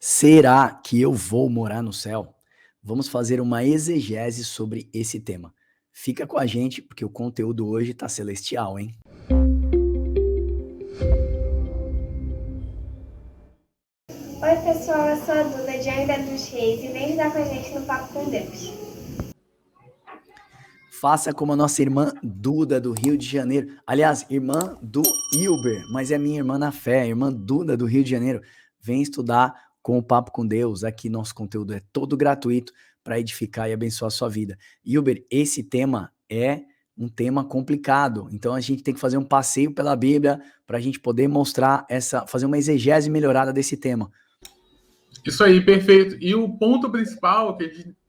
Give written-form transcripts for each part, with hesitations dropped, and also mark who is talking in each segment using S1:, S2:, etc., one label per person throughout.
S1: Será que eu vou morar no céu? Vamos fazer uma exegese sobre esse tema. Fica com a gente, porque o conteúdo hoje tá celestial, hein?
S2: Oi, pessoal, eu sou a Duda de Angra dos Reis e vem ajudar com a gente no Papo com Deus.
S1: Faça como a nossa irmã Duda, do Rio de Janeiro. Aliás, irmã do Hilber, mas é minha irmã na fé, irmã Duda, do Rio de Janeiro. Vem estudar com o Papo com Deus. Aqui nosso conteúdo é todo gratuito para edificar e abençoar a sua vida. Hilber, esse tema é um tema complicado. Então a gente tem que fazer um passeio pela Bíblia para a gente poder mostrar fazer uma exegese melhorada desse tema.
S3: Isso aí, perfeito. E o ponto principal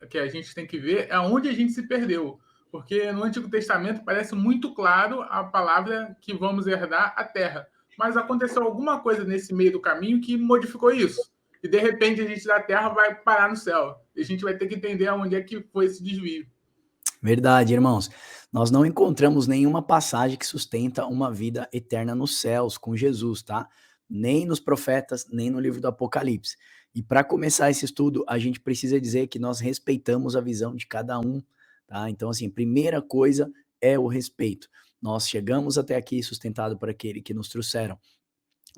S3: que a gente tem que ver é onde a gente se perdeu. Porque no Antigo Testamento parece muito claro a palavra que vamos herdar a terra. Mas aconteceu alguma coisa nesse meio do caminho que modificou isso. E de repente a gente da terra vai parar no céu. E a gente vai ter que entender aonde é que foi esse desvio.
S1: Verdade, irmãos. Nós não encontramos nenhuma passagem que sustenta uma vida eterna nos céus com Jesus, tá? Nem nos profetas, nem no livro do Apocalipse. E para começar esse estudo, a gente precisa dizer que nós respeitamos a visão de cada um, tá? Então, assim, primeira coisa é o respeito. Nós chegamos até aqui sustentado por aquele que nos trouxeram.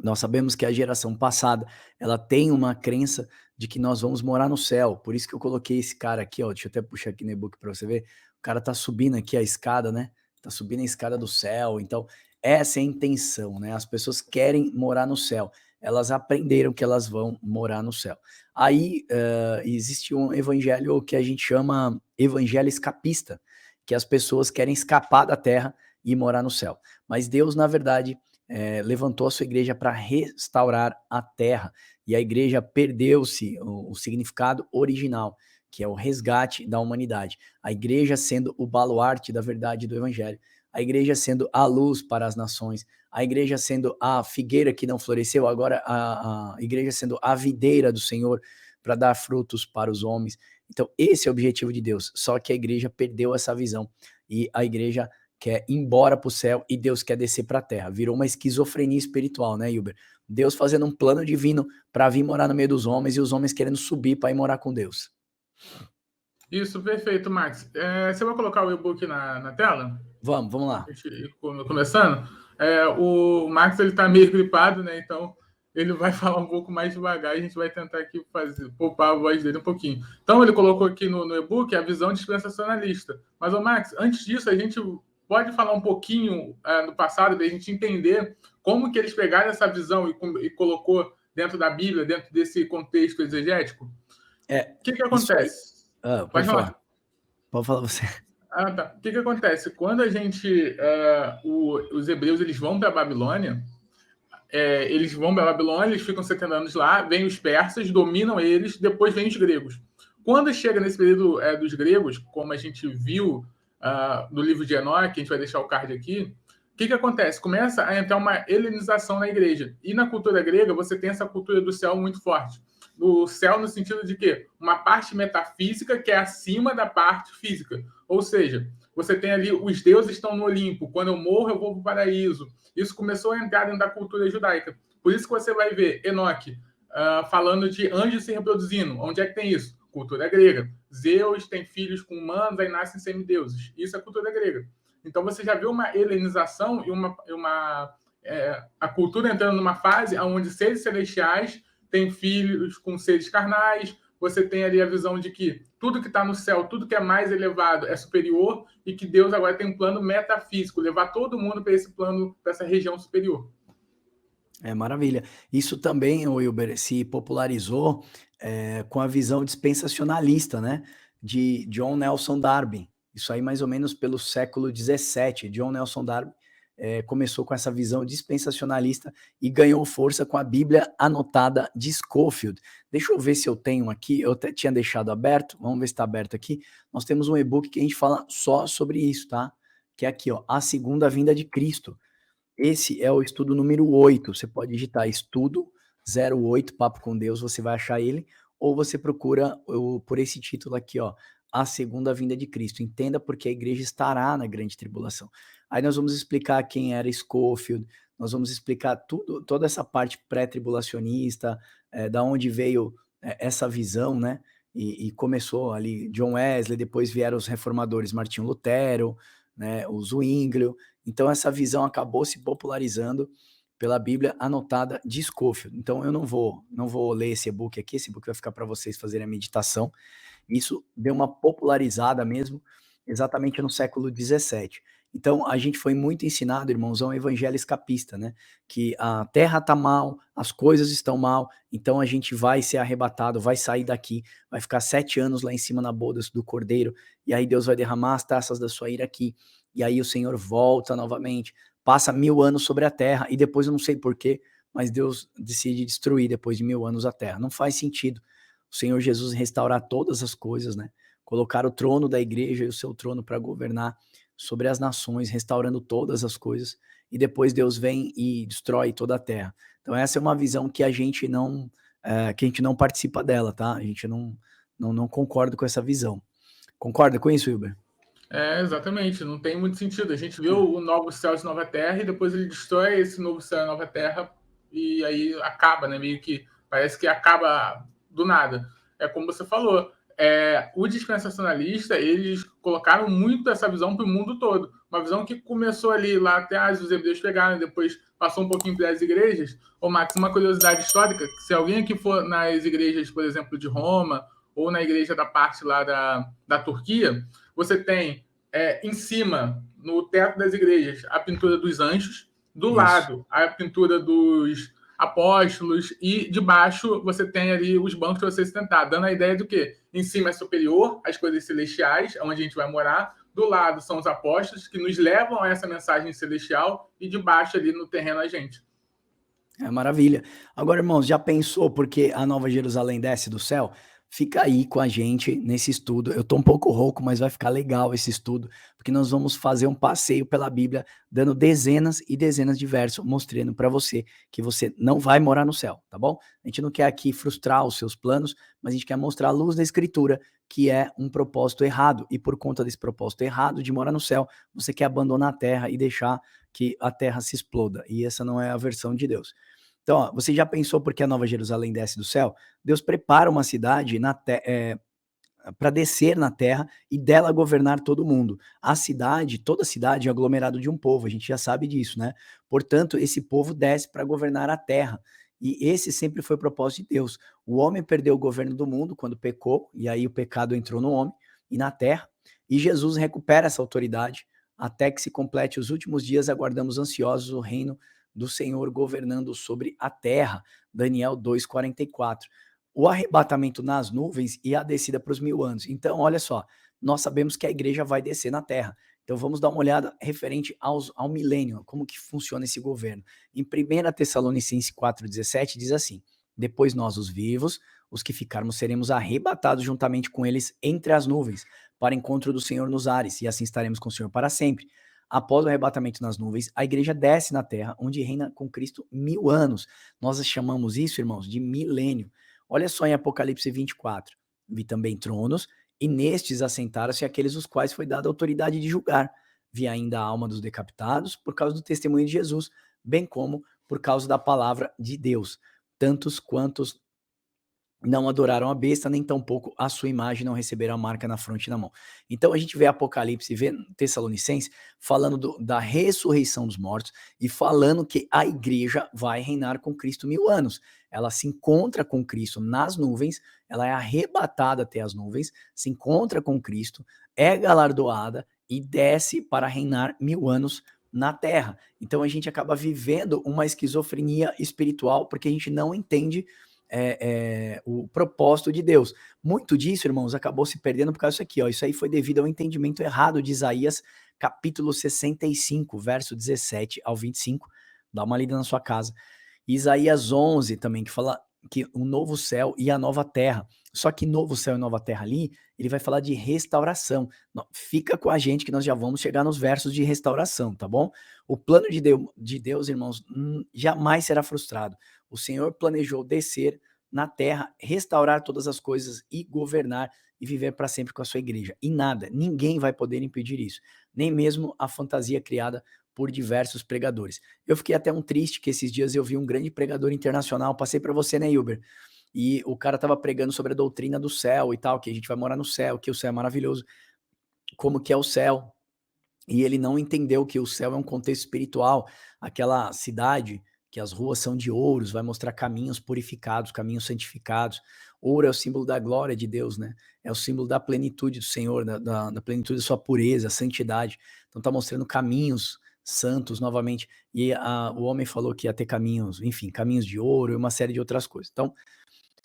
S1: Nós sabemos que a geração passada, ela tem uma crença de que nós vamos morar no céu. Por isso que eu coloquei esse cara aqui, ó. Deixa eu até puxar aqui no e-book para você ver. O cara tá subindo aqui a escada, né? Tá subindo a escada do céu. Então, essa é a intenção, né? As pessoas querem morar no céu. Elas aprenderam que elas vão morar no céu. Aí, existe um evangelho que a gente chama evangelho escapista, que as pessoas querem escapar da terra e morar no céu. Mas Deus, na verdade, levantou a sua igreja para restaurar a terra. E a igreja perdeu-se o significado original, que é o resgate da humanidade. A igreja sendo o baluarte da verdade do evangelho. A igreja sendo a luz para as nações. A igreja sendo a figueira que não floresceu, agora a igreja sendo a videira do Senhor para dar frutos para os homens. Então, esse é o objetivo de Deus. Só que a igreja perdeu essa visão. E a igreja quer ir embora para o céu e Deus quer descer para a terra. Virou uma esquizofrenia espiritual, né, Hilber? Deus fazendo um plano divino para vir morar no meio dos homens e os homens querendo subir para ir morar com Deus.
S3: Isso, perfeito, Max. Você vai colocar o e-book na tela?
S1: Vamos lá.
S3: A gente ir começando. O Max ele está meio gripado, né? Então ele vai falar um pouco mais devagar. A gente vai tentar aqui poupar a voz dele um pouquinho. Então ele colocou aqui no e-book a visão dispensacionalista. Mas, Max, antes disso, a gente pode falar um pouquinho no passado, para a gente entender como que eles pegaram essa visão e colocou dentro da Bíblia, dentro desse contexto exegético? O que acontece?
S1: Pode falar. Pode falar você.
S3: Tá. O que acontece? Quando a gente... os hebreus eles vão para a Babilônia, eles vão para a Babilônia, eles ficam 70 anos lá, vêm os persas, dominam eles, depois vêm os gregos. Quando chega nesse período dos gregos, como a gente viu no livro de Enoque, a gente vai deixar o card aqui, o que acontece? Começa a entrar uma helenização na igreja. E na cultura grega, você tem essa cultura do céu muito forte. Do céu no sentido de quê? Uma parte metafísica que é acima da parte física. Ou seja, você tem ali, os deuses estão no Olimpo. Quando eu morro, eu vou para o paraíso. Isso começou a entrar dentro da cultura judaica. Por isso que você vai ver Enoque falando de anjos se reproduzindo. Onde é que tem isso? Cultura grega. Zeus tem filhos com humanos, aí nascem semideuses. Isso é cultura grega. Então você já viu uma helenização e a cultura entrando numa fase onde seres celestiais têm filhos com seres carnais. Você tem ali a visão de que tudo que está no céu, tudo que é mais elevado é superior e que Deus agora tem um plano metafísico, levar todo mundo para esse plano, para essa região superior.
S1: Maravilha. Isso também, Wilber, se popularizou com a visão dispensacionalista, né, de John Nelson Darby. Isso aí mais ou menos pelo século XVII. John Nelson Darby começou com essa visão dispensacionalista e ganhou força com a Bíblia anotada de Scofield. Deixa eu ver se eu tenho aqui, eu até tinha deixado aberto, vamos ver se está aberto aqui. Nós temos um e-book que a gente fala só sobre isso, tá? Que é aqui, ó, A Segunda Vinda de Cristo. Esse é o estudo número 8. Você pode digitar estudo 08, Papo com Deus, você vai achar ele, ou você procura por esse título aqui, ó, A Segunda Vinda de Cristo. Entenda porque a igreja estará na grande tribulação. Aí nós vamos explicar quem era Scofield, nós vamos explicar toda essa parte pré-tribulacionista, da onde veio essa visão, né? E começou ali John Wesley, depois vieram os reformadores Martinho Lutero, né, o Zwinglio. Então essa visão acabou se popularizando pela Bíblia anotada de Scofield. Então eu não vou ler esse e-book aqui, esse e-book vai ficar para vocês fazerem a meditação. Isso deu uma popularizada mesmo, exatamente no século XVII. Então, a gente foi muito ensinado, irmãos, a um evangelho escapista, né? Que a terra tá mal, as coisas estão mal, então a gente vai ser arrebatado, vai sair daqui, vai ficar 7 anos lá em cima na boda do cordeiro, e aí Deus vai derramar as taças da sua ira aqui, e aí o Senhor volta novamente, passa 1000 anos sobre a terra, e depois eu não sei porquê, mas Deus decide destruir depois de 1000 anos a terra. Não faz sentido o Senhor Jesus restaurar todas as coisas, né? Colocar o trono da igreja e o seu trono para governar sobre as nações, restaurando todas as coisas, e depois Deus vem e destrói toda a terra. Então essa é uma visão que a gente não participa dela, tá? A gente não concorda com essa visão. Concorda com isso, Wilber?
S3: Exatamente, não tem muito sentido. A gente viu o novo céu e nova terra, e depois ele destrói esse novo céu e nova terra, e aí acaba, né? Meio que parece que acaba do nada. É como você falou, o dispensacionalista, eles colocaram muito essa visão para o mundo todo. Uma visão que começou ali lá atrás, os hebreus pegaram, depois passou um pouquinho pelas igrejas. Ô, Max, uma curiosidade histórica, que se alguém aqui for nas igrejas, por exemplo, de Roma, ou na igreja da parte lá da Turquia, você tem em cima, no teto das igrejas, a pintura dos anjos, do lado, a pintura dos apóstolos, e debaixo você tem ali os bancos para você se sentar, dando a ideia do que em cima é superior, as coisas celestiais, onde a gente vai morar, do lado são os apóstolos, que nos levam a essa mensagem celestial, e debaixo ali no terreno a gente.
S1: Maravilha. Agora, irmãos, já pensou porque a Nova Jerusalém desce do céu? Fica aí com a gente nesse estudo. Eu tô um pouco rouco, mas vai ficar legal esse estudo, porque nós vamos fazer um passeio pela Bíblia, dando dezenas e dezenas de versos, mostrando para você que você não vai morar no céu, tá bom? A gente não quer aqui frustrar os seus planos, mas a gente quer mostrar a luz da Escritura, que é um propósito errado, e por conta desse propósito errado de morar no céu, você quer abandonar a terra e deixar que a terra se exploda, e essa não é a versão de Deus. Então, ó, você já pensou por que a Nova Jerusalém desce do céu? Deus prepara uma cidade para descer na terra e dela governar todo mundo. A cidade, toda cidade é aglomerado de um povo, a gente já sabe disso, né? Portanto, esse povo desce para governar a terra. E esse sempre foi o propósito de Deus. O homem perdeu o governo do mundo quando pecou, e aí o pecado entrou no homem e na terra, e Jesus recupera essa autoridade até que se complete os últimos dias, aguardamos ansiosos o reino do Senhor governando sobre a terra. Daniel 2:44. O arrebatamento nas nuvens e a descida para os 1000 anos. Então, olha só, nós sabemos que a igreja vai descer na terra. Então, vamos dar uma olhada referente ao milênio, como que funciona esse governo. Em 1 Tessalonicenses 4,17 diz assim: depois nós, os vivos, os que ficarmos, seremos arrebatados juntamente com eles entre as nuvens, para encontro do Senhor nos ares, e assim estaremos com o Senhor para sempre. Após o arrebatamento nas nuvens, a igreja desce na terra, onde reina com Cristo 1000 anos. Nós chamamos isso, irmãos, de milênio. Olha só em Apocalipse 24. Vi também tronos, e nestes assentaram-se aqueles os quais foi dada a autoridade de julgar. Vi ainda a alma dos decapitados, por causa do testemunho de Jesus, bem como por causa da palavra de Deus. Tantos quantos não adoraram a besta, nem tampouco a sua imagem, não receberam a marca na fronte e na mão. Então a gente vê Apocalipse e vê Tessalonicenses falando da ressurreição dos mortos e falando que a igreja vai reinar com Cristo 1000 anos. Ela se encontra com Cristo nas nuvens, ela é arrebatada até as nuvens, se encontra com Cristo, é galardoada e desce para reinar 1000 anos na terra. Então a gente acaba vivendo uma esquizofrenia espiritual porque a gente não entende o propósito de Deus. Muito disso, irmãos, acabou se perdendo por causa disso aqui, ó. Isso aí foi devido ao entendimento errado de Isaías, capítulo 65, verso 17 ao 25. Dá uma lida na sua casa. Isaías 11 também, que fala que o novo céu e a nova terra. Só que novo céu e nova terra ali, ele vai falar de restauração. Fica com a gente que nós já vamos chegar nos versos de restauração, tá bom? O plano de Deus, irmãos, jamais será frustrado. O Senhor planejou descer na terra, restaurar todas as coisas e governar e viver para sempre com a sua igreja. E nada, ninguém vai poder impedir isso. Nem mesmo a fantasia criada por diversos pregadores. Eu fiquei até triste que esses dias eu vi um grande pregador internacional, passei para você, né, Hilber? e o cara estava pregando sobre a doutrina do céu e tal, que a gente vai morar no céu, que o céu é maravilhoso, como que é o céu. E ele não entendeu que o céu é um contexto espiritual, aquela cidade que as ruas são de ouros, vai mostrar caminhos purificados, caminhos santificados. Ouro é o símbolo da glória de Deus, né? É o símbolo da plenitude do Senhor, da plenitude da sua pureza, santidade. Então tá mostrando caminhos santos novamente. E o homem falou que ia ter caminhos, enfim, caminhos de ouro e uma série de outras coisas. Então,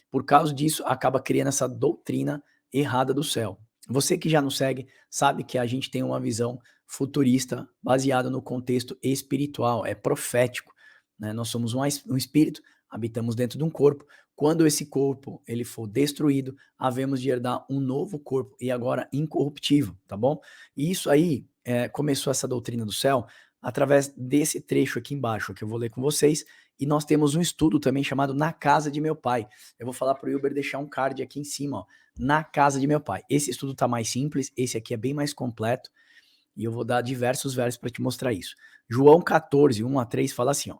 S1: por causa disso, acaba criando essa doutrina errada do céu. Você que já nos segue, sabe que a gente tem uma visão futurista baseada no contexto espiritual, é profético, né? Nós somos um espírito, habitamos dentro de um corpo. Quando esse corpo ele for destruído, havemos de herdar um novo corpo e agora incorruptível, tá bom? E isso aí começou essa doutrina do céu através desse trecho aqui embaixo que eu vou ler com vocês. E nós temos um estudo também chamado Na Casa de Meu Pai. Eu vou falar para o Wilber deixar um card aqui em cima, ó, Na Casa de Meu Pai. Esse estudo tá mais simples, esse aqui é bem mais completo, e eu vou dar diversos versos para te mostrar isso. João 14, 1-3 fala assim, ó: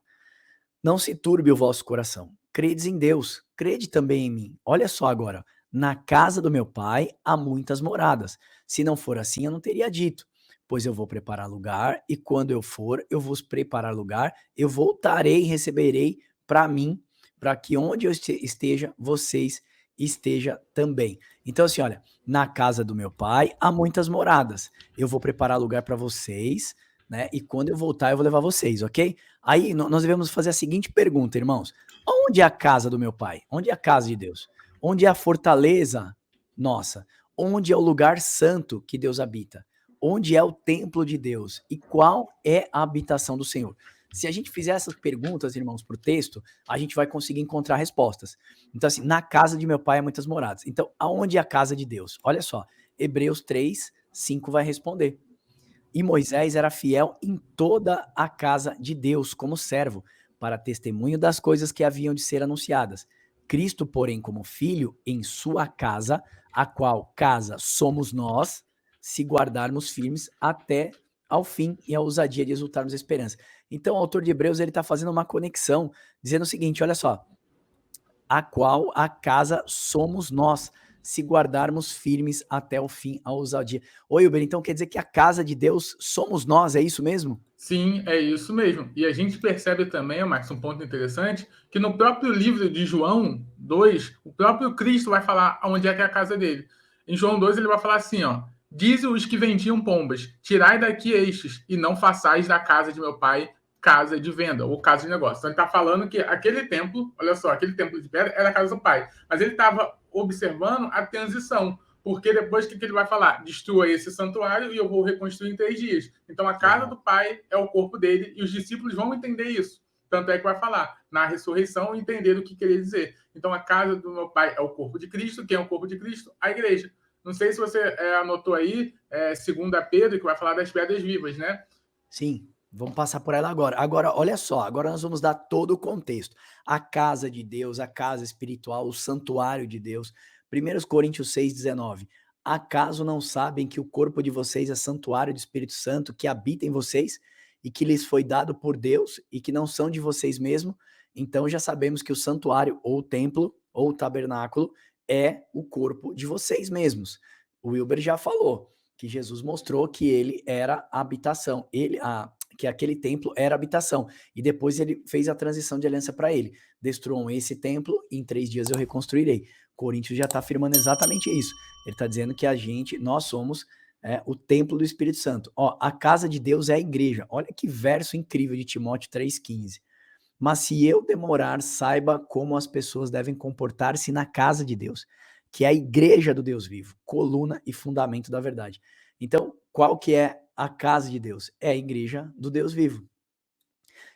S1: Não se turbe o vosso coração, credes em Deus, crede também em mim. Olha só agora, na casa do meu pai há muitas moradas. Se não for assim, eu não teria dito. Pois eu vou preparar lugar, e quando eu for, eu vos preparar lugar, eu voltarei e receberei para mim, para que onde eu esteja, vocês estejam também. Então assim, olha, na casa do meu pai há muitas moradas. Eu vou preparar lugar para vocês, né? E quando eu voltar, eu vou levar vocês, ok? Aí nós devemos fazer a seguinte pergunta, irmãos: onde é a casa do meu pai? Onde é a casa de Deus? Onde é a fortaleza nossa? Onde é o lugar santo que Deus habita? Onde é o templo de Deus? E qual é a habitação do Senhor? Se a gente fizer essas perguntas, irmãos, para o texto, a gente vai conseguir encontrar respostas. Então, assim, na casa de meu pai há muitas moradas. Então, aonde é a casa de Deus? Olha só, Hebreus 3, 5 vai responder. E Moisés era fiel em toda a casa de Deus, como servo, para testemunho das coisas que haviam de ser anunciadas. Cristo, porém, como filho, em sua casa, a qual casa somos nós, se guardarmos firmes até ao fim e a ousadia de exultarmos a esperança. Então, o autor de Hebreus ele está fazendo uma conexão, dizendo o seguinte: olha só, a qual a casa somos nós, se guardarmos firmes até o fim a ousadia. Oi, Uber, então quer dizer que a casa de Deus somos nós, é isso mesmo?
S3: Sim, é isso mesmo. E a gente percebe também, Max, um ponto interessante, que no próprio livro de João 2, o próprio Cristo vai falar onde é que é a casa dele. Em João 2, ele vai falar assim, ó: Dizem os que vendiam pombas, tirai daqui estes, e não façais da casa de meu pai casa de venda, ou casa de negócio. Então ele está falando que aquele templo, olha só, aquele templo de pedra era a casa do pai. Mas ele estava observando a transição. Porque depois que ele vai falar? Destrua esse santuário e eu vou reconstruir em 3 dias. Então a casa do pai é o corpo dele e os discípulos vão entender isso. Tanto é que vai falar na ressurreição entender o que queria dizer. Então a casa do meu pai é o corpo de Cristo. Quem é o corpo de Cristo? A igreja. Não sei se você anotou aí, 2 Pedro, que vai falar das pedras vivas, né?
S1: Sim, vamos passar por ela agora. Agora, olha só, agora nós vamos dar todo o contexto. A casa de Deus, a casa espiritual, o santuário de Deus. 1 Coríntios 6,19. Acaso não sabem que o corpo de vocês é santuário do Espírito Santo que habita em vocês e que lhes foi dado por Deus e que não são de vocês mesmos? Então já sabemos que o santuário ou o templo ou o tabernáculo é o corpo de vocês mesmos. O Wilber já falou que Jesus mostrou que ele era a habitação, que aquele templo era a habitação, e depois ele fez a transição de aliança para ele. Destruam esse templo, em 3 dias eu reconstruirei. Coríntios já está afirmando exatamente isso. Ele está dizendo que nós somos o templo do Espírito Santo. Ó, a casa de Deus é a igreja. Olha que verso incrível de Timóteo 3,15. Mas se eu demorar, saiba como as pessoas devem comportar-se na casa de Deus, que é a igreja do Deus vivo, coluna e fundamento da verdade. Então, qual que é a casa de Deus? É a igreja do Deus vivo.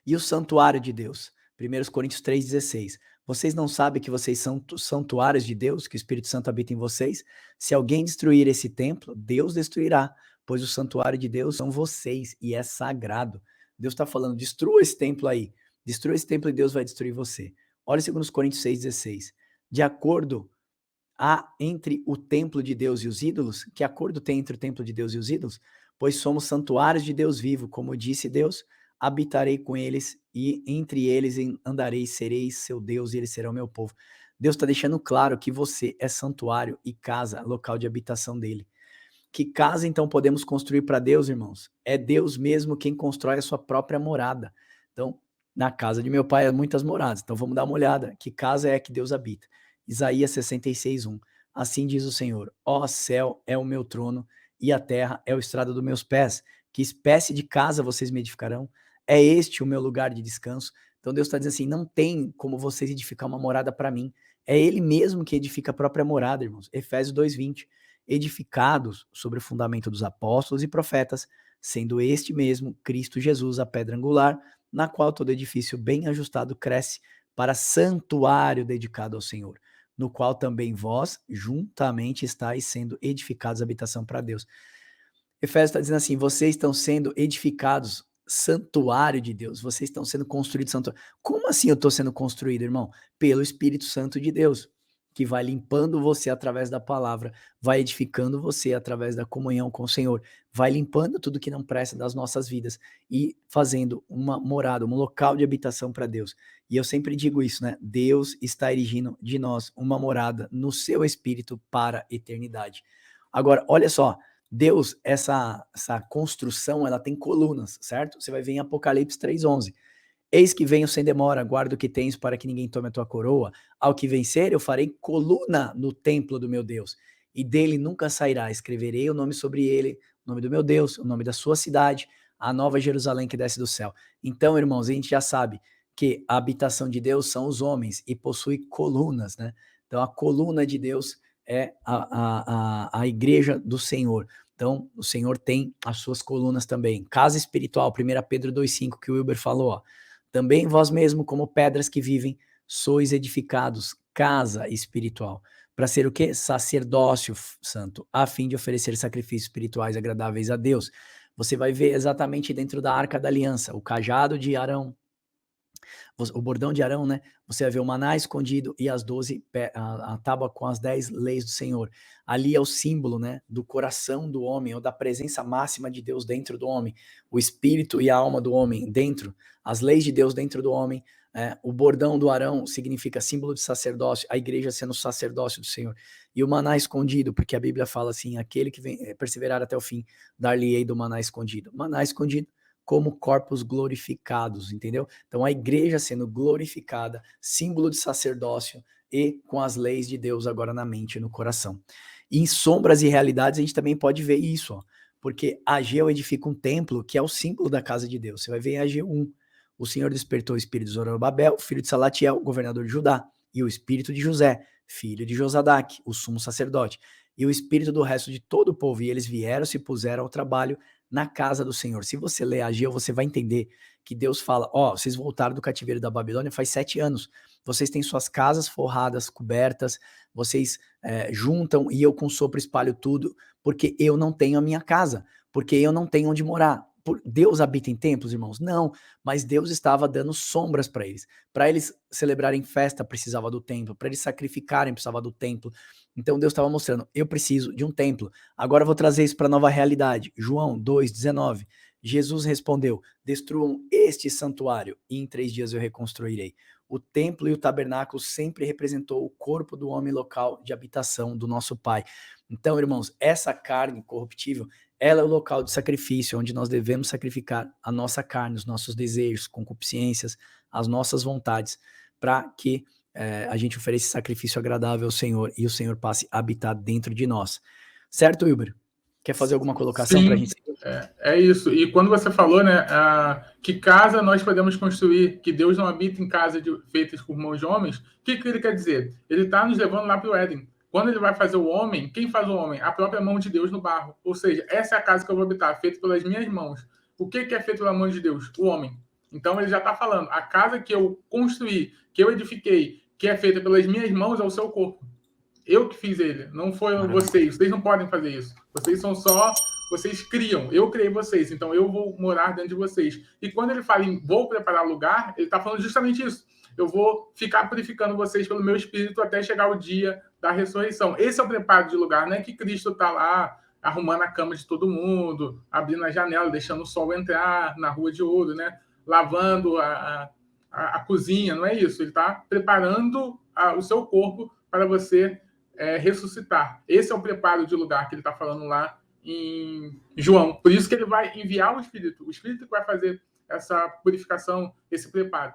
S1: E o santuário de Deus? 1 Coríntios 3,16. Vocês não sabem que vocês são santuários de Deus, que o Espírito Santo habita em vocês? Se alguém destruir esse templo, Deus destruirá, pois o santuário de Deus são vocês e é sagrado. Deus está falando, destrua esse templo aí. Destrua esse templo e Deus vai destruir você. Olha 2 Coríntios 6,16. De acordo entre o templo de Deus e os ídolos? Que acordo tem entre o templo de Deus e os ídolos? Pois somos santuários de Deus vivo, como disse Deus, habitarei com eles e entre eles andarei, serei seu Deus e eles serão meu povo. Deus está deixando claro que você é santuário e casa, local de habitação dele. Que casa, então, podemos construir para Deus, irmãos? É Deus mesmo quem constrói a sua própria morada. Então, na casa de meu pai há muitas moradas. Então, vamos dar uma olhada. Que casa é que Deus habita? Isaías 66:1. Assim diz o Senhor: ó céu é o meu trono e a terra é o estrado dos meus pés. Que espécie de casa vocês me edificarão? É este o meu lugar de descanso? Então, Deus está dizendo assim: não tem como vocês edificar uma morada para mim. É Ele mesmo que edifica a própria morada, irmãos. Efésios 2:20. Edificados sobre o fundamento dos apóstolos e profetas, sendo este mesmo Cristo Jesus a pedra angular, na qual todo edifício bem ajustado cresce para santuário dedicado ao Senhor, no qual também vós juntamente estáis sendo edificados habitação para Deus. Efésios está dizendo assim: vocês estão sendo edificados santuário de Deus, vocês estão sendo construídos santuário. Como assim eu estou sendo construído, irmão? Pelo Espírito Santo de Deus, que vai limpando você através da palavra, vai edificando você através da comunhão com o Senhor, vai limpando tudo que não presta das nossas vidas e fazendo uma morada, um local de habitação para Deus. E eu sempre digo isso, né? Deus está erigindo de nós uma morada no seu Espírito para a eternidade. Agora, olha só, Deus, essa construção, ela tem colunas, certo? Você vai ver em Apocalipse 3:11. Eis que venho sem demora, guarda o que tens para que ninguém tome a tua coroa. Ao que vencer, eu farei coluna no templo do meu Deus, e dele nunca sairá. Escreverei o nome sobre ele, o nome do meu Deus, o nome da sua cidade, a nova Jerusalém que desce do céu. Então, irmãos, a gente já sabe que a habitação de Deus são os homens e possui colunas, né? Então, a coluna de Deus é a igreja do Senhor. Então, o Senhor tem as suas colunas também. Casa espiritual, 1 Pedro 2:5, que o Wilber falou, ó. Também vós mesmo, como pedras que vivem, sois edificados, casa espiritual, para ser o quê? Sacerdócio santo, a fim de oferecer sacrifícios espirituais agradáveis a Deus. Você vai ver exatamente dentro da Arca da Aliança, o cajado de Arão, o bordão de Arão, né? Você vai ver o maná escondido e as 12, a tábua com as 10 leis do Senhor. Ali é o símbolo, né, do coração do homem, ou da presença máxima de Deus dentro do homem, o espírito e a alma do homem dentro, as leis de Deus dentro do homem. O bordão do Arão significa símbolo de sacerdócio, a igreja sendo o sacerdócio do Senhor. E o maná escondido, porque a Bíblia fala assim, aquele que vem perseverar até o fim, dar-lhe-ei do maná escondido. Maná escondido como corpos glorificados, entendeu? Então a igreja sendo glorificada, símbolo de sacerdócio e com as leis de Deus agora na mente e no coração. E em sombras e realidades a gente também pode ver isso, ó, porque Ageu edifica um templo que é o símbolo da casa de Deus. Você vai ver em Ageu 1, o Senhor despertou o espírito de Zorobabel, filho de Salatiel, governador de Judá, e o espírito de José, filho de Josadaque, o sumo sacerdote, e o espírito do resto de todo o povo, e eles vieram, se puseram ao trabalho na casa do Senhor. Se você ler Ageu, você vai entender que Deus fala, ó, vocês voltaram do cativeiro da Babilônia faz 7 anos, vocês têm suas casas forradas, cobertas, vocês juntam e eu com sopro espalho tudo, porque eu não tenho a minha casa, porque eu não tenho onde morar. Deus habita em templos, irmãos? Não, mas Deus estava dando sombras para eles. Para eles celebrarem festa, precisava do templo. Para eles sacrificarem, precisava do templo. Então Deus estava mostrando, eu preciso de um templo. Agora eu vou trazer isso para a nova realidade. João 2:19. Jesus respondeu, destruam este santuário e em 3 dias eu reconstruirei. O templo e o tabernáculo sempre representou o corpo do homem local de habitação do nosso Pai. Então, irmãos, essa carne corruptível, ela é o local de sacrifício, onde nós devemos sacrificar a nossa carne, os nossos desejos, concupiscências, as nossas vontades, para que a gente ofereça sacrifício agradável ao Senhor e o Senhor passe a habitar dentro de nós. Certo, Wilber? Quer fazer alguma colocação para a gente?
S3: É isso. E quando você falou, né, que casa nós podemos construir, que Deus não habita em casa feitas por mãos de homens, o que ele quer dizer? Ele está nos levando lá para o Éden. Quando ele vai fazer o homem, quem faz o homem? A própria mão de Deus no barro. Ou seja, essa é a casa que eu vou habitar, feita pelas minhas mãos. O que é feito pela mão de Deus? O homem. Então ele já está falando, a casa que eu construí, que eu edifiquei, que é feita pelas minhas mãos, é o seu corpo. Eu que fiz ele, não foi vocês. Vocês não podem fazer isso. Vocês são só... Vocês criam, eu criei vocês, então eu vou morar dentro de vocês. E quando ele fala em vou preparar lugar, ele está falando justamente isso. Eu vou ficar purificando vocês pelo meu espírito até chegar o dia da ressurreição. Esse é o preparo de lugar, não é que Cristo está lá arrumando a cama de todo mundo, abrindo a janela, deixando o sol entrar na rua de ouro, né? Lavando a cozinha, não é isso. Ele está preparando o seu corpo para você ressuscitar. Esse é o preparo de lugar que ele está falando lá em João. Por isso que ele vai enviar o Espírito que vai fazer essa purificação, esse preparo.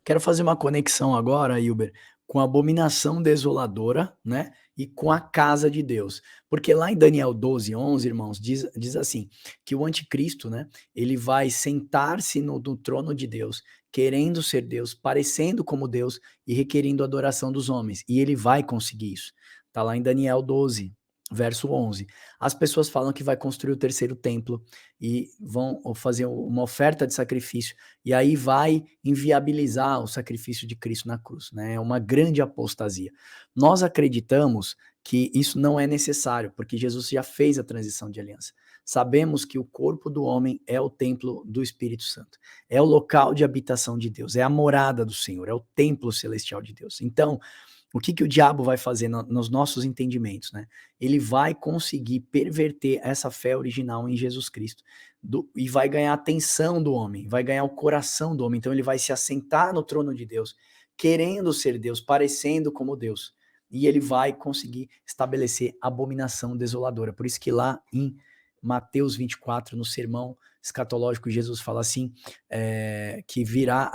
S1: Quero fazer uma conexão agora, Hilber, com a abominação desoladora, né? E com a casa de Deus. Porque lá em Daniel 12:11, irmãos, diz assim, que o anticristo, né? Ele vai sentar-se no trono de Deus, querendo ser Deus, parecendo como Deus e requerindo a adoração dos homens. E ele vai conseguir isso. Tá lá em Daniel 12, verso 11. As pessoas falam que vai construir o terceiro templo e vão fazer uma oferta de sacrifício, e aí vai inviabilizar o sacrifício de Cristo na cruz, né? É uma grande apostasia. Nós acreditamos que isso não é necessário, porque Jesus já fez a transição de aliança. Sabemos que o corpo do homem é o templo do Espírito Santo, é o local de habitação de Deus, é a morada do Senhor, é o templo celestial de Deus. Então, o que o diabo vai fazer nos nossos entendimentos, né? Ele vai conseguir perverter essa fé original em Jesus Cristo e vai ganhar a atenção do homem, vai ganhar o coração do homem. Então ele vai se assentar no trono de Deus, querendo ser Deus, parecendo como Deus. E ele vai conseguir estabelecer abominação desoladora. Por isso que lá em Mateus 24, no sermão escatológico, Jesus fala assim, que virá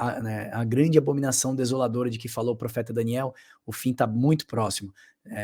S1: a grande abominação desoladora de que falou o profeta Daniel. O fim está muito próximo,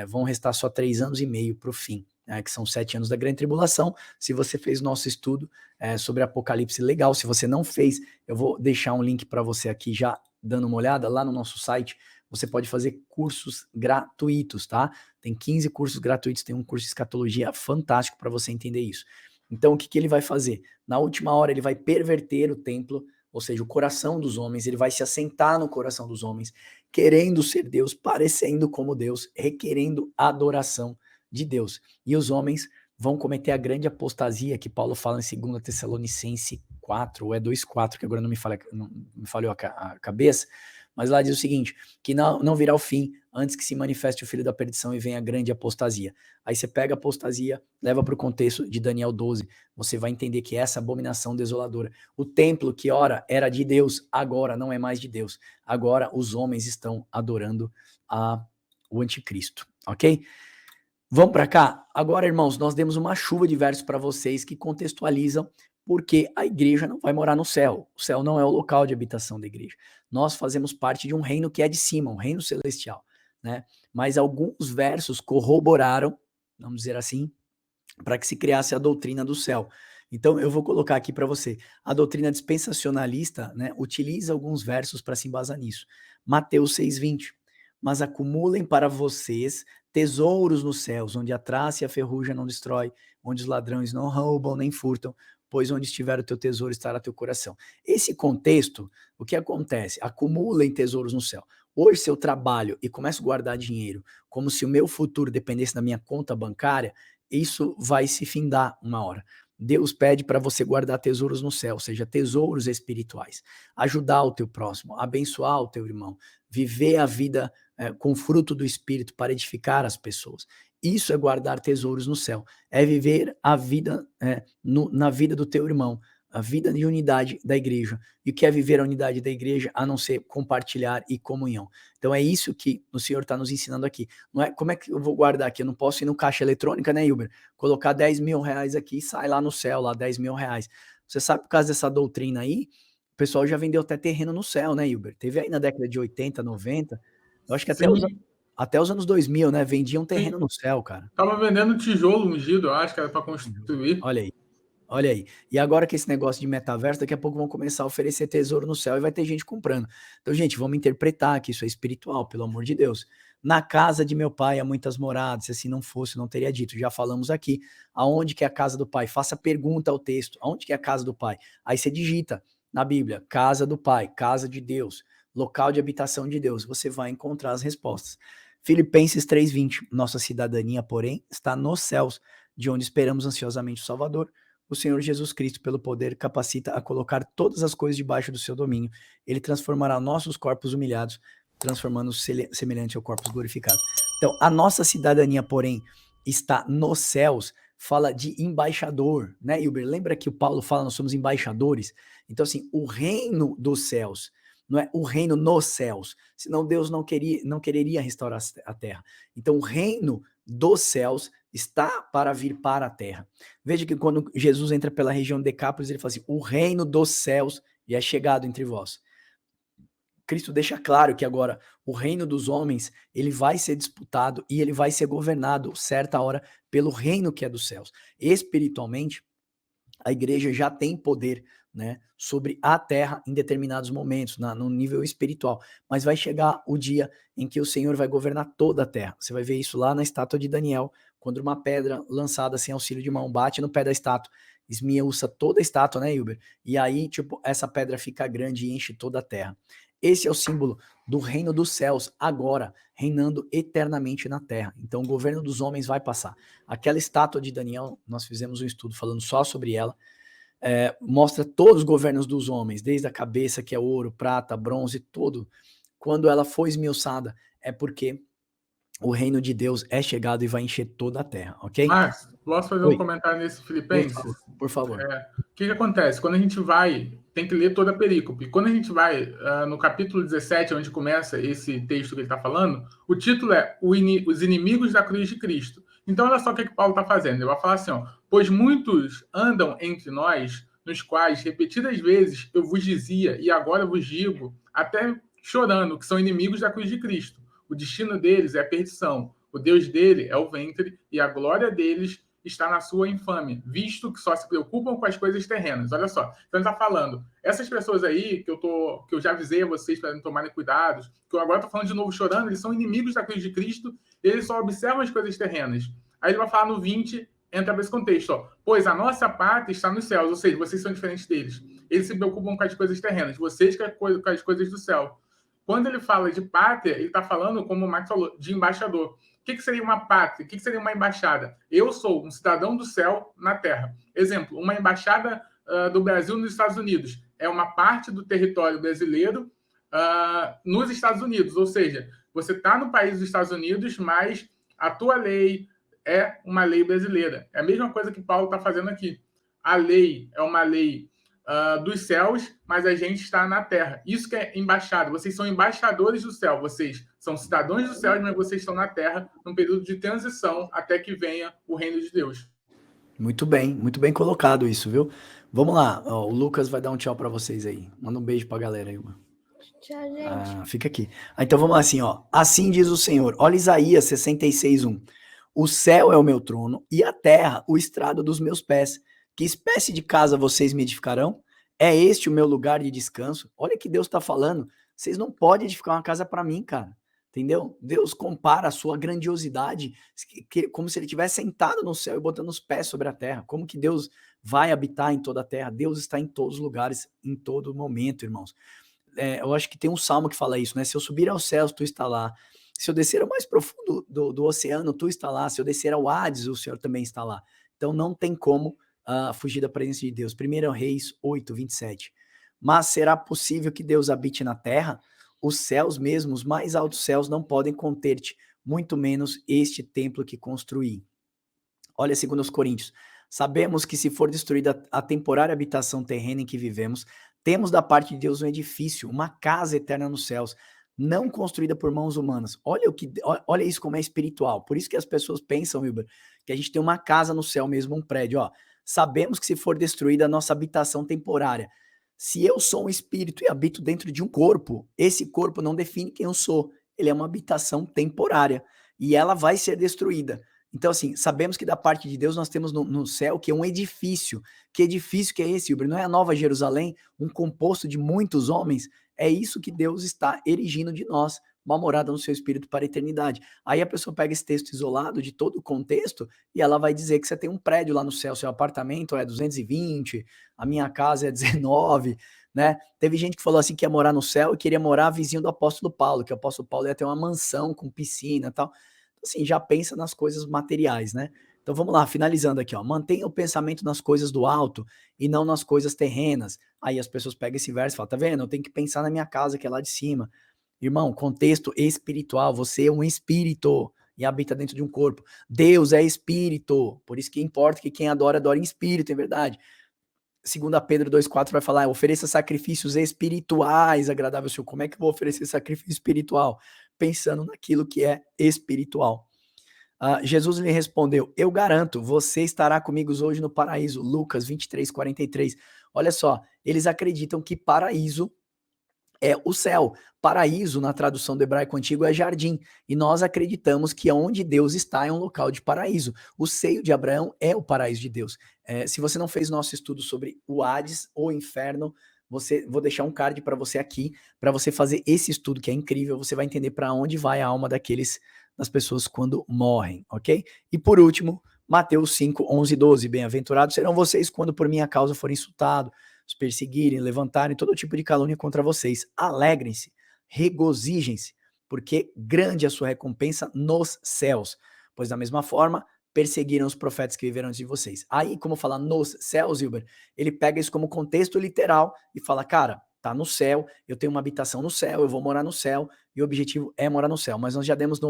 S1: vão restar só 3 anos e meio para o fim, que são 7 anos da grande tribulação. Se você fez nosso estudo sobre Apocalipse, legal. Se você não fez, eu vou deixar um link para você aqui já dando uma olhada lá no nosso site. Você pode fazer cursos gratuitos, tá? Tem 15 cursos gratuitos, tem um curso de escatologia fantástico para você entender isso. Então, o que ele vai fazer? Na última hora, ele vai perverter o templo, ou seja, o coração dos homens, ele vai se assentar no coração dos homens, querendo ser Deus, parecendo como Deus, requerendo adoração de Deus. E os homens vão cometer a grande apostasia que Paulo fala em 2 Tessalonicenses 4, ou é 2:4, que agora não me falhou a cabeça, mas lá diz o seguinte, que não virá o fim antes que se manifeste o filho da perdição e venha a grande apostasia. Aí você pega a apostasia, leva para o contexto de Daniel 12, você vai entender que essa abominação desoladora, o templo que ora era de Deus, agora não é mais de Deus. Agora os homens estão adorando o anticristo, ok? Vamos para cá? Agora, irmãos, nós demos uma chuva de versos para vocês que contextualizam porque a igreja não vai morar no céu. O céu não é o local de habitação da igreja. Nós fazemos parte de um reino que é de cima, um reino celestial, né? Mas alguns versos corroboraram, vamos dizer assim, para que se criasse a doutrina do céu. Então, eu vou colocar aqui para você. A doutrina dispensacionalista, né, utiliza alguns versos para se embasar nisso. Mateus 6:20. Mas acumulem para vocês tesouros nos céus, onde a traça e a ferrugem não destrói, onde os ladrões não roubam nem furtam, pois onde estiver o teu tesouro estará teu coração. Esse contexto, o que acontece? Acumulem tesouros no céu. Hoje, se eu trabalho e começo a guardar dinheiro, como se o meu futuro dependesse da minha conta bancária, isso vai se findar uma hora. Deus pede para você guardar tesouros no céu, ou seja, tesouros espirituais. Ajudar o teu próximo, abençoar o teu irmão, viver a vida com fruto do Espírito para edificar as pessoas. Isso é guardar tesouros no céu, é viver a vida na vida do teu irmão, a vida de unidade da igreja. E o que é viver a unidade da igreja, a não ser compartilhar e comunhão? Então é isso que o Senhor está nos ensinando aqui. Não é, como é que eu vou guardar aqui? Eu não posso ir no caixa eletrônica, né, Hilber? Colocar 10 mil reais aqui e sai lá no céu, lá 10 mil reais. Você sabe, por causa dessa doutrina aí, o pessoal já vendeu até terreno no céu, né, Hilber? Teve aí na década de 80, 90, eu acho que até os anos 2000, né? Vendiam terreno no céu, cara.
S3: Tava vendendo tijolo ungido, eu acho que era para construir.
S1: Olha aí. Olha aí. E agora que esse negócio de metaverso, daqui a pouco vão começar a oferecer tesouro no céu e vai ter gente comprando. Então, gente, vamos interpretar que isso é espiritual, pelo amor de Deus. Na casa de meu pai há muitas moradas, se assim não fosse, não teria dito. Já falamos aqui. Aonde que é a casa do pai? Faça pergunta ao texto. Aonde que é a casa do pai? Aí você digita na Bíblia, casa do pai, casa de Deus, local de habitação de Deus. Você vai encontrar as respostas. Filipenses 3:20. Nossa cidadania, porém, está nos céus, de onde esperamos ansiosamente o Salvador. O Senhor Jesus Cristo, pelo poder, capacita a colocar todas as coisas debaixo do seu domínio. Ele transformará nossos corpos humilhados, transformando-os semelhante ao corpos glorificados. Então, a nossa cidadania, porém, está nos céus, fala de embaixador, né, Hilber? Lembra que o Paulo fala, nós somos embaixadores? Então, assim, o reino dos céus, não é o reino nos céus, senão Deus não quereria restaurar a terra. Então o reino dos céus está para vir para a terra. Veja que quando Jesus entra pela região de Decápolis, ele fala assim, o reino dos céus é chegado entre vós. Cristo deixa claro que agora o reino dos homens, ele vai ser disputado e ele vai ser governado, certa hora, pelo reino que é dos céus. Espiritualmente, a igreja já tem poder, né, sobre a terra em determinados momentos, no nível espiritual. Mas vai chegar o dia em que o Senhor vai governar toda a terra. Você vai ver isso lá na estátua de Daniel, quando uma pedra lançada sem auxílio de mão bate no pé da estátua, esmiuça toda a estátua, né, Hilber? E aí, tipo, essa pedra fica grande e enche toda a terra. Esse é o símbolo do reino dos céus, agora, reinando eternamente na terra. Então, o governo dos homens vai passar. Aquela estátua de Daniel, nós fizemos um estudo falando só sobre ela, mostra todos os governos dos homens, desde a cabeça, que é ouro, prata, bronze, tudo. Quando ela foi esmiuçada, é porque o reino de Deus é chegado e vai encher toda a terra, ok?
S3: Mas, posso fazer um comentário nesse Filipenses?
S1: Por favor.
S3: O que acontece? Quando a gente vai, tem que ler toda a perícope. Quando a gente vai no capítulo 17, onde começa esse texto que ele está falando, o título é Os Inimigos da Cruz de Cristo. Então, olha só o que Paulo está fazendo. Ele vai falar assim, ó, pois muitos andam entre nós, nos quais, repetidas vezes, eu vos dizia, e agora vos digo, até chorando, que são inimigos da cruz de Cristo. O destino deles é a perdição. O Deus dele é o ventre, e a glória deles está na sua infâmia, visto que só se preocupam com as coisas terrenas. Olha só, então ele está falando, essas pessoas aí, que eu já avisei a vocês para tomarem cuidados, que eu agora estou falando de novo chorando, eles são inimigos da cruz de Cristo, eles só observam as coisas terrenas. Aí ele vai falar no 20, entra nesse contexto, ó, pois a nossa pátria está nos céus, ou seja, vocês são diferentes deles. Eles se preocupam com as coisas terrenas, vocês com as coisas do céu. Quando ele fala de pátria, ele está falando, como o Max falou, de embaixador. O que seria uma pátria? O que seria uma embaixada? Eu sou um cidadão do céu na terra. Exemplo, uma embaixada do Brasil nos Estados Unidos. É uma parte do território brasileiro nos Estados Unidos. Ou seja, você está no país dos Estados Unidos, mas a tua lei é uma lei brasileira. É a mesma coisa que Paulo está fazendo aqui. A lei é uma lei dos céus, mas a gente está na terra. Isso que é embaixada. Vocês são embaixadores do céu. Vocês são cidadãos do céu, mas vocês estão na terra num período de transição até que venha o reino de Deus.
S1: Muito bem colocado isso, viu? Vamos lá, ó, o Lucas vai dar um tchau para vocês aí. Manda um beijo pra galera aí, mano.
S2: Tchau, gente.
S1: Fica aqui. Então vamos lá assim, ó. Assim diz o Senhor. Olha Isaías 66:1. O céu é o meu trono e a terra o estrado dos meus pés. Que espécie de casa vocês me edificarão? É este o meu lugar de descanso? Olha que Deus está falando. Vocês não podem edificar uma casa para mim, cara. Entendeu? Deus compara a sua grandiosidade como se ele estivesse sentado no céu e botando os pés sobre a terra. Como que Deus vai habitar em toda a terra? Deus está em todos os lugares, em todo momento, irmãos. Eu acho que tem um salmo que fala isso, né? Se eu subir aos céus, tu está lá. Se eu descer ao mais profundo do oceano, tu está lá. Se eu descer ao Hades, o Senhor também está lá. Então não tem como fugir da presença de Deus. 1 Reis 8:27. Mas será possível que Deus habite na terra? Os céus mesmo, os mais altos céus, não podem conter-te, muito menos este templo que construí. Olha 2 Coríntios. Sabemos que se for destruída a temporária habitação terrena em que vivemos, temos da parte de Deus um edifício, uma casa eterna nos céus, não construída por mãos humanas. Olha isso como é espiritual. Por isso que as pessoas pensam, Wilber, que a gente tem uma casa no céu mesmo, um prédio. Ó, sabemos que se for destruída a nossa habitação temporária, se eu sou um espírito e habito dentro de um corpo, esse corpo não define quem eu sou. Ele é uma habitação temporária e ela vai ser destruída. Então, assim, sabemos que da parte de Deus nós temos no céu que é um edifício. Que edifício que é esse, Wilber? Não é a Nova Jerusalém, um composto de muitos homens? É isso que Deus está erigindo de nós, uma morada no seu espírito para a eternidade. Aí a pessoa pega esse texto isolado de todo o contexto e ela vai dizer que você tem um prédio lá no céu, seu apartamento é 220, a minha casa é 19, né? Teve gente que falou assim que ia morar no céu e queria morar vizinho do apóstolo Paulo, que o apóstolo Paulo ia ter uma mansão com piscina e tal. Assim, já pensa nas coisas materiais, né? Então vamos lá, finalizando aqui, ó. Mantenha o pensamento nas coisas do alto e não nas coisas terrenas. Aí as pessoas pegam esse verso e falam, tá vendo? Eu tenho que pensar na minha casa, que é lá de cima. Irmão, contexto espiritual, você é um espírito e habita dentro de um corpo. Deus é espírito, por isso que importa que quem adora, adora em espírito, é verdade. 2 Pedro 2,4 vai falar, ofereça sacrifícios espirituais agradáveis ao Senhor. Como é que eu vou oferecer sacrifício espiritual? Pensando naquilo que é espiritual. Jesus lhe respondeu, eu garanto, você estará comigo hoje no paraíso. Lucas 23:43. Olha só, eles acreditam que paraíso é o céu. Paraíso, na tradução do hebraico antigo, é jardim. E nós acreditamos que onde Deus está é um local de paraíso. O seio de Abraão é o paraíso de Deus. Se você não fez nosso estudo sobre o Hades ou inferno, vou deixar um card para você aqui, para você fazer esse estudo que é incrível. Você vai entender para onde vai a alma das pessoas quando morrem, ok? E por último, Mateus 5:11-12. Bem-aventurados serão vocês quando por minha causa forem insultados, os perseguirem, levantarem todo tipo de calúnia contra vocês. Alegrem-se, regozijem-se, porque grande é a sua recompensa nos céus. Pois da mesma forma, perseguiram os profetas que viveram antes de vocês. Aí, como fala nos céus, Hilber, ele pega isso como contexto literal e fala, cara, tá no céu, eu tenho uma habitação no céu, eu vou morar no céu, e o objetivo é morar no céu. Mas nós já demos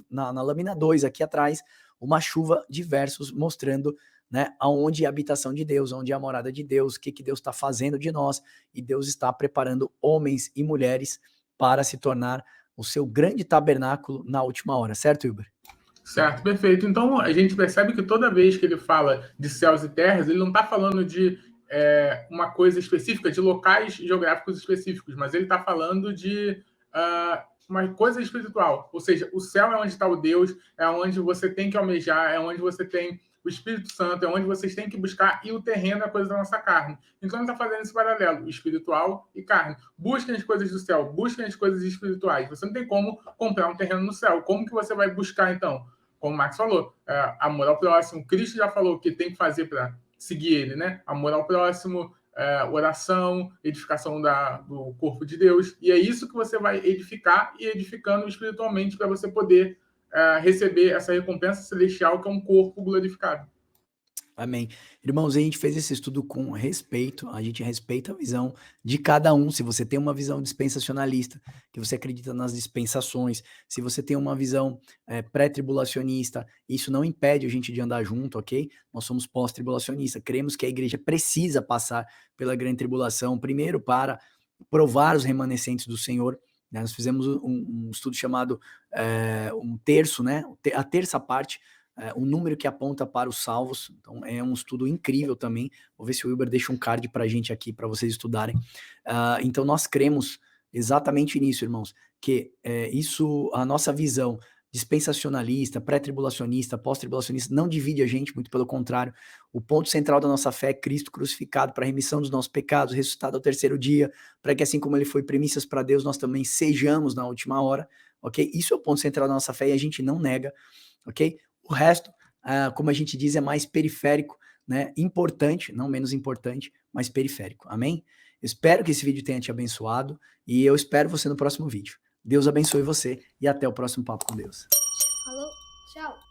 S1: na lâmina 2 aqui atrás, uma chuva de versos mostrando, né, aonde é a habitação de Deus, onde é a morada de Deus, o que Deus está fazendo de nós, e Deus está preparando homens e mulheres para se tornar o seu grande tabernáculo na última hora, certo, Hilber?
S3: Certo, perfeito. Então, a gente percebe que toda vez que ele fala de céus e terras, ele não está falando de uma coisa específica, de locais geográficos específicos, mas ele está falando de uma coisa espiritual. Ou seja, o céu é onde está o Deus, é onde você tem que almejar, é onde você tem o Espírito Santo, é onde vocês têm que buscar, e o terreno é a coisa da nossa carne. Então, ele está fazendo esse paralelo, espiritual e carne. Busquem as coisas do céu, busquem as coisas espirituais. Você não tem como comprar um terreno no céu. Como que você vai buscar, então? Como o Max falou, amor ao próximo. Cristo já falou o que tem que fazer para seguir ele, né? Amor ao próximo, oração, edificação do corpo de Deus. E é isso que você vai edificar e edificando espiritualmente para você poder receber essa recompensa celestial que é um corpo glorificado.
S1: Amém. Irmãos, a gente fez esse estudo com respeito, a gente respeita a visão de cada um. Se você tem uma visão dispensacionalista, que você acredita nas dispensações, se você tem uma visão pré-tribulacionista, isso não impede a gente de andar junto, ok? Nós somos pós-tribulacionistas, cremos que a igreja precisa passar pela grande tribulação, primeiro para provar os remanescentes do Senhor. Nós fizemos um estudo chamado um terço, né? A terça parte, o número que aponta para os salvos. Então é um estudo incrível também. Vou ver se o Wilber deixa um card para a gente aqui, para vocês estudarem. Então nós cremos exatamente nisso, irmãos, que a nossa visão dispensacionalista, pré-tribulacionista, pós-tribulacionista, não divide a gente, muito pelo contrário. O ponto central da nossa fé é Cristo crucificado para a remissão dos nossos pecados, ressuscitado ao terceiro dia, para que assim como ele foi primícias para Deus, nós também sejamos na última hora, ok? Isso é o ponto central da nossa fé e a gente não nega, ok? O resto, como a gente diz, é mais periférico, né? Importante, não menos importante, mas periférico. Amém? Eu espero que esse vídeo tenha te abençoado e eu espero você no próximo vídeo. Deus abençoe você e até o próximo Papo com Deus.
S2: Falou, tchau.